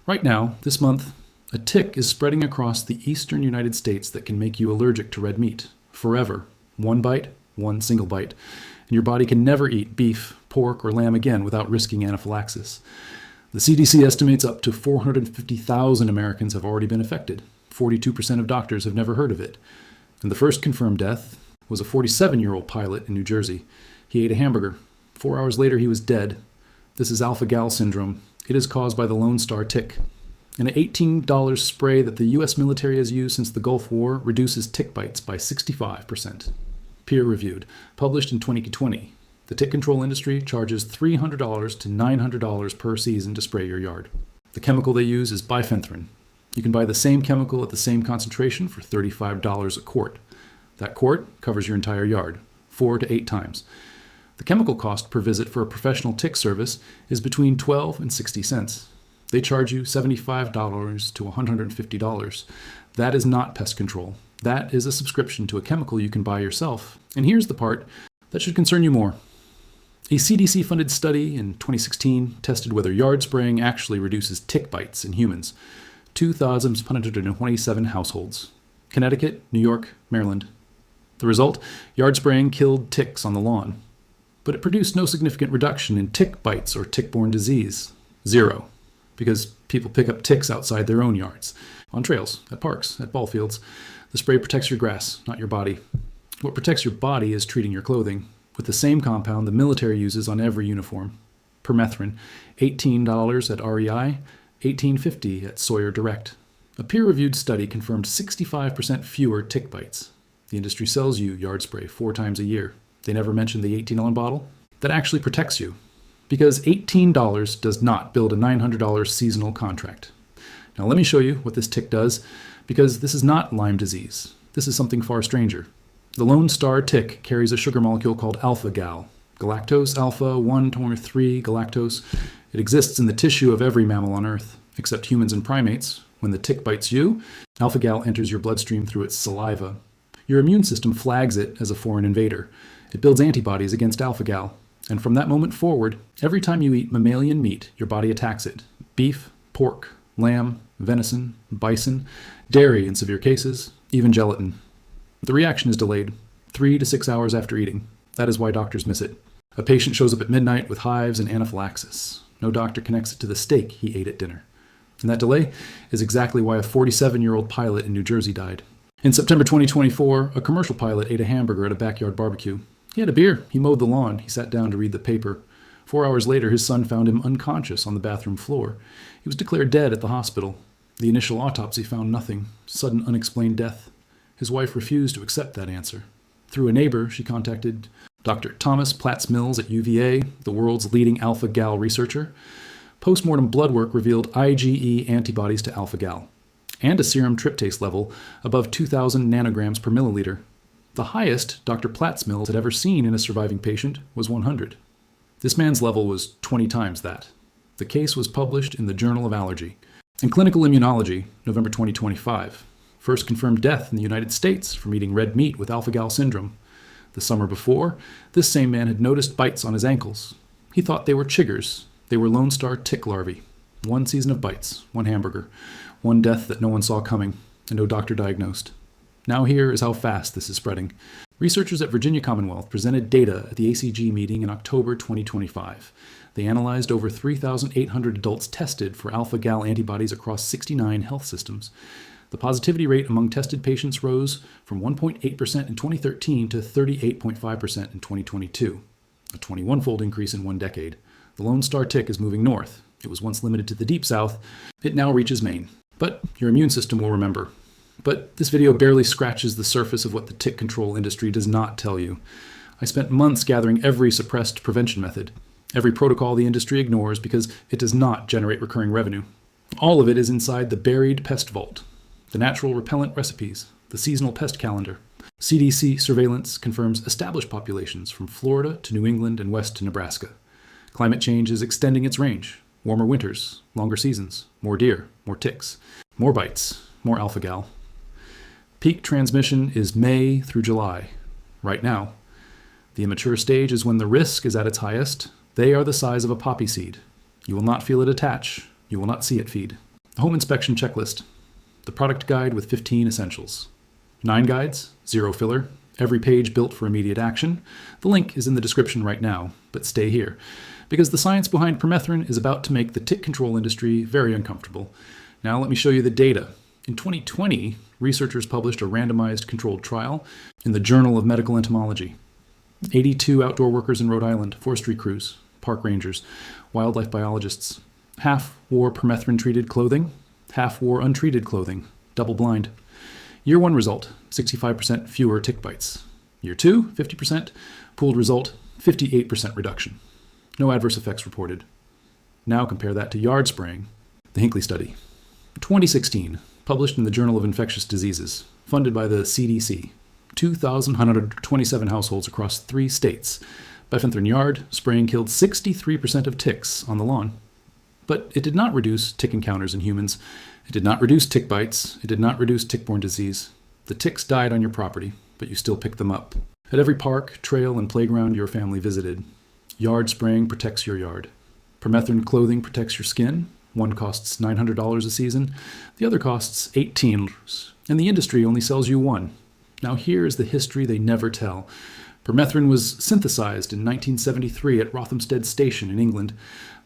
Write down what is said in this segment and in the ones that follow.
Right now, this month, a tick is spreading across the eastern United States that can make you allergic to red meat forever. One bite, one single bite, and your body can never eat beef, pork, or lamb again without risking anaphylaxis. The CDC estimates up to 450,000 Americans have already been affected. 42% of doctors have never heard of it. And the first confirmed death was a 47-year-old pilot in New Jersey. He ate a hamburger. 4 hours later, he was dead. This is alpha-gal syndrome. It is caused by the Lone Star tick. An $18 spray that the U.S. military has used since the Gulf War reduces tick bites by 65%. Peer-reviewed, published in 2020. The tick control industry charges $300 to $900 per season to spray your yard. The chemical they use is Bifenthrin. You can buy the same chemical at the same concentration for $35 a quart. That quart covers your entire yard, 4 to 8 times. The chemical cost per visit for a professional tick service is between 12 and 60 cents. They charge you $75 to $150. That is not pest control. That is a subscription to a chemical you can buy yourself. And here's the part that should concern you more. A CDC-funded study in 2016 tested whether yard spraying actually reduces tick bites in humans. 2,127 households. Connecticut, New York, Maryland. The result? Yard spraying killed ticks on the lawn. But it produced no significant reduction in tick bites or tick-borne disease. 0. Because people pick up ticks outside their own yards, on trails, at parks, at ball fields. The spray protects your grass, not your body. What protects your body is treating your clothing, with the same compound the military uses on every uniform. Permethrin, $18 at REI, $18.50 at Sawyer Direct. A peer-reviewed study confirmed 65% fewer tick bites. The industry sells you yard spray 4 times a year. They never mentioned the 18-gallon bottle. That actually protects you. Because $18 does not build a $900 seasonal contract. Now let me show you what this tick does, because this is not Lyme disease. This is something far stranger. The Lone Star tick carries a sugar molecule called alpha-gal, galactose alpha 1 or 3 galactose. It exists in the tissue of every mammal on Earth, except humans and primates. When the tick bites you, alpha-gal enters your bloodstream through its saliva. Your immune system flags it as a foreign invader. It builds antibodies against alpha-gal. And from that moment forward, every time you eat mammalian meat, your body attacks it. Beef, pork, lamb, venison, bison, dairy in severe cases, even gelatin. The reaction is delayed, 3 to 6 hours after eating. That is why doctors miss it. A patient shows up at midnight with hives and anaphylaxis. No doctor connects it to the steak he ate at dinner. And that delay is exactly why a 47-year-old pilot in New Jersey died. In September 2024, a commercial pilot ate a hamburger at a backyard barbecue. He had a beer. He mowed the lawn. He sat down to read the paper. 4 hours later, his son found him unconscious on the bathroom floor. He was declared dead at the hospital. The initial autopsy found nothing. Sudden unexplained death. His wife refused to accept that answer. Through a neighbor, she contacted Dr. Thomas Platts-Mills at UVA, the world's leading alpha-gal researcher. Postmortem blood work revealed IgE antibodies to alpha-gal and a serum tryptase level above 2,000 nanograms per milliliter. The highest Dr. Platts-Mills had ever seen in a surviving patient was 100. This man's level was 20 times that. The case was published in the Journal of Allergy. In Clinical Immunology, November 2025, first confirmed death in the United States from eating red meat with alpha-gal syndrome. The summer before, this same man had noticed bites on his ankles. He thought they were chiggers. They were Lone Star tick larvae. 1 season of bites, 1 hamburger, 1 death that no one saw coming, and no doctor diagnosed. Now here is how fast this is spreading. Researchers at Virginia Commonwealth presented data at the ACG meeting in October 2025. They analyzed over 3,800 adults tested for alpha-gal antibodies across 69 health systems. The positivity rate among tested patients rose from 1.8% in 2013 to 38.5% in 2022, a 21-fold increase in 1 decade. The Lone Star tick is moving north. It was once limited to the deep south. It now reaches Maine. But your immune system will remember. But this video barely scratches the surface of what the tick control industry does not tell you. I spent months gathering every suppressed prevention method, every protocol the industry ignores because it does not generate recurring revenue. All of it is inside the buried pest vault, the natural repellent recipes, the seasonal pest calendar. CDC surveillance confirms established populations from Florida to New England and west to Nebraska. Climate change is extending its range. Warmer winters, longer seasons, more deer, more ticks, more bites, more alpha-gal. Peak transmission is May through July, right now. The immature stage is when the risk is at its highest. They are the size of a poppy seed. You will not feel it attach. You will not see it feed. The home inspection checklist. The product guide with 15 essentials. 9 guides, 0 filler, every page built for immediate action. The link is in the description right now, but stay here, because the science behind permethrin is about to make the tick control industry very uncomfortable. Now let me show you the data. In 2020, researchers published a randomized controlled trial in the Journal of Medical Entomology. 82 outdoor workers in Rhode Island, forestry crews, park rangers, wildlife biologists. Half wore permethrin-treated clothing, half wore untreated clothing, double-blind. Year 1 result, 65% fewer tick bites. Year 2, 50%. Pooled result, 58% reduction. No adverse effects reported. Now compare that to yard spraying. The Hinckley study. 2016, published in the Journal of Infectious Diseases, funded by the CDC. 2,127 households across 3 states. Bifen yard spraying killed 63% of ticks on the lawn. But it did not reduce tick encounters in humans. It did not reduce tick bites. It did not reduce tick-borne disease. The ticks died on your property, but you still picked them up. At every park, trail, and playground your family visited. Yard spraying protects your yard. Permethrin clothing protects your skin. One costs $900 a season. The other costs $18. And the industry only sells you one. Now here is the history they never tell. Permethrin was synthesized in 1973 at Rothamsted Station in England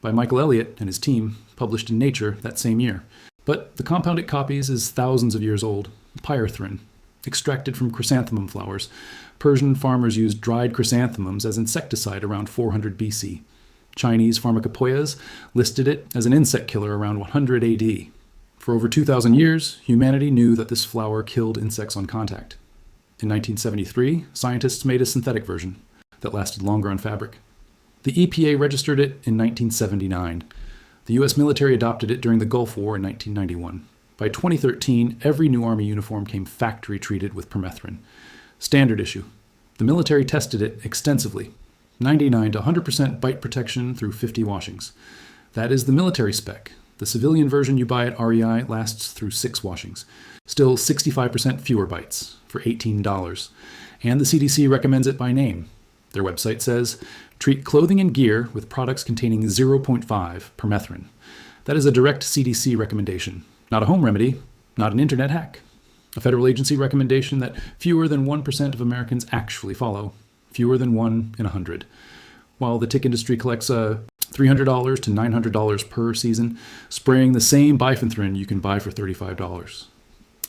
by Michael Elliott and his team, published in Nature that same year. But the compound it copies is thousands of years old, pyrethrin, extracted from chrysanthemum flowers. Persian farmers used dried chrysanthemums as insecticide around 400 BC. Chinese pharmacopoeias listed it as an insect killer around 100 AD. For over 2,000 years, humanity knew that this flower killed insects on contact. In 1973, scientists made a synthetic version that lasted longer on fabric. The EPA registered it in 1979. The U.S. military adopted it during the Gulf War in 1991. By 2013, every new Army uniform came factory-treated with permethrin. Standard issue. The military tested it extensively. 99 to 100% bite protection through 50 washings. That is the military spec. The civilian version you buy at REI lasts through 6 washings. Still 65% fewer bites for $18. And the CDC recommends it by name. Their website says, treat clothing and gear with products containing 0.5 permethrin. That is a direct CDC recommendation, not a home remedy, not an internet hack. A federal agency recommendation that fewer than 1% of Americans actually follow, fewer than 1 in 100. While the tick industry collects $300 to $900 per season, spraying the same Bifen you can buy for $35.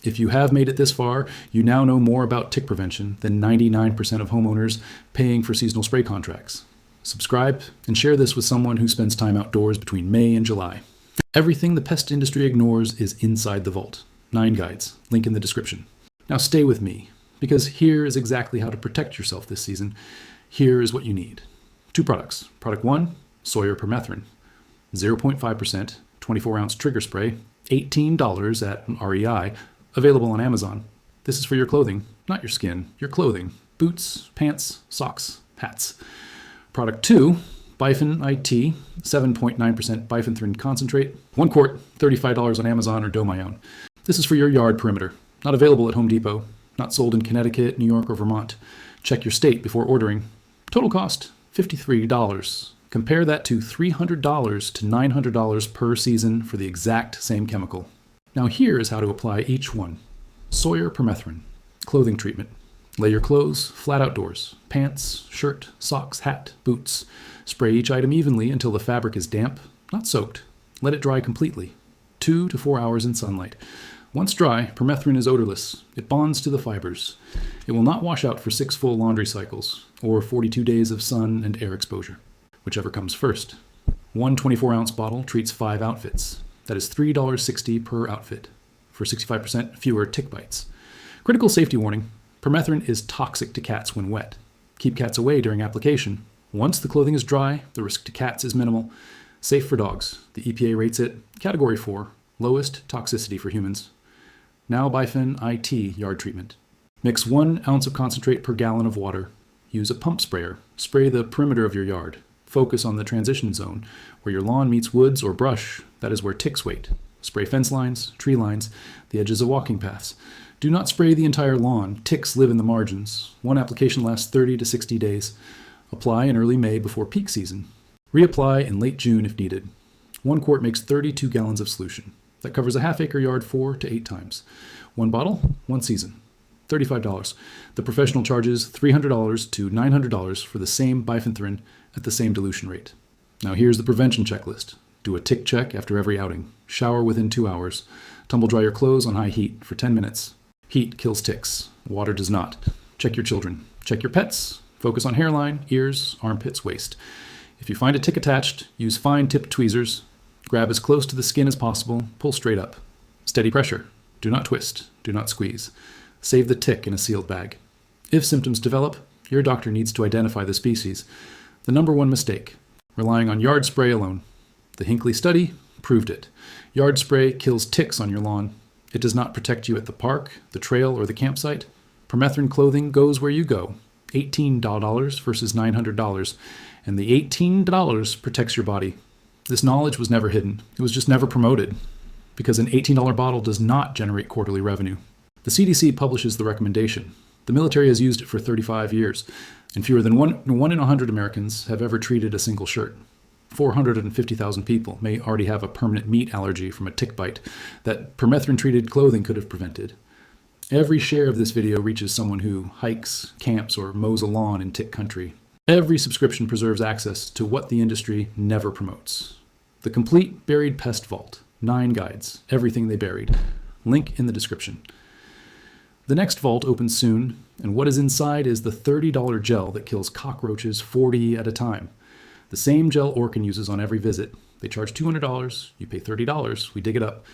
If you have made it this far, you now know more about tick prevention than 99% of homeowners paying for seasonal spray contracts. Subscribe and share this with someone who spends time outdoors between May and July. Everything the pest industry ignores is inside the vault. 9 guides, link in the description. Now stay with me, because here is exactly how to protect yourself this season. Here is what you need. 2 products. Product 1, Sawyer Permethrin. 0.5%, 24-ounce trigger spray, $18 at REI, available on Amazon. This is for your clothing, not your skin, your clothing. Boots, pants, socks, hats. Product 2, Bifen IT, 7.9% bifenthrin concentrate. 1 quart, $35 on Amazon or Do My Own. This is for your yard perimeter. Not available at Home Depot. Not sold in Connecticut, New York, or Vermont. Check your state before ordering. Total cost, $53. Compare that to $300 to $900 per season for the exact same chemical. Now here is how to apply each one. Sawyer Permethrin. Clothing treatment. Lay your clothes flat outdoors. Pants, shirt, socks, hat, boots. Spray each item evenly until the fabric is damp, not soaked. Let it dry completely. 2 to 4 hours in sunlight. Once dry, permethrin is odorless. It bonds to the fibers. It will not wash out for 6 full laundry cycles, or 42 days of sun and air exposure, whichever comes first. One 24-ounce bottle treats 5 outfits. That is $3.60 per outfit, for 65% fewer tick bites. Critical safety warning. Permethrin is toxic to cats when wet. Keep cats away during application. Once the clothing is dry, the risk to cats is minimal. Safe for dogs. The EPA rates it Category 4, lowest toxicity for humans. Now Bifen IT yard treatment. Mix 1 ounce of concentrate per gallon of water. Use a pump sprayer. Spray the perimeter of your yard. Focus on the transition zone, where your lawn meets woods or brush. That is where ticks wait. Spray fence lines, tree lines, the edges of walking paths. Do not spray the entire lawn. Ticks live in the margins. One application lasts 30 to 60 days. Apply in early May before peak season. Reapply in late June if needed. 1 quart makes 32 gallons of solution. That covers a half-acre yard 4 to 8 times. One bottle, one season. $35. The professional charges $300 to $900 for the same bifenthrin at the same dilution rate. Now here's the prevention checklist. Do a tick check after every outing. Shower within 2 hours. Tumble dry your clothes on high heat for 10 minutes. Heat kills ticks. Water does not. Check your children. Check your pets. Focus on hairline, ears, armpits, waist. If you find a tick attached, use fine-tipped tweezers. Grab as close to the skin as possible. Pull straight up. Steady pressure. Do not twist. Do not squeeze. Save the tick in a sealed bag. If symptoms develop, your doctor needs to identify the species. The number one mistake, relying on yard spray alone. The Hinckley study proved it. Yard spray kills ticks on your lawn. It does not protect you at the park, the trail, or the campsite. Permethrin clothing goes where you go. $18 versus $900, and the $18 protects your body. This knowledge was never hidden. It was just never promoted, because an $18 bottle does not generate quarterly revenue. The CDC publishes the recommendation. The military has used it for 35 years, and fewer than one in 100 Americans have ever treated a single shirt. 450,000 people may already have a permanent meat allergy from a tick bite that permethrin-treated clothing could have prevented. Every share of this video reaches someone who hikes, camps, or mows a lawn in tick country. Every subscription preserves access to what the industry never promotes. The complete buried pest vault. 9 guides. Everything they buried. Link in the description. The next vault opens soon, and what is inside is the $30 gel that kills cockroaches 40 at a time. The same gel Orkin uses on every visit. They charge $200, you pay $30, we dig it up.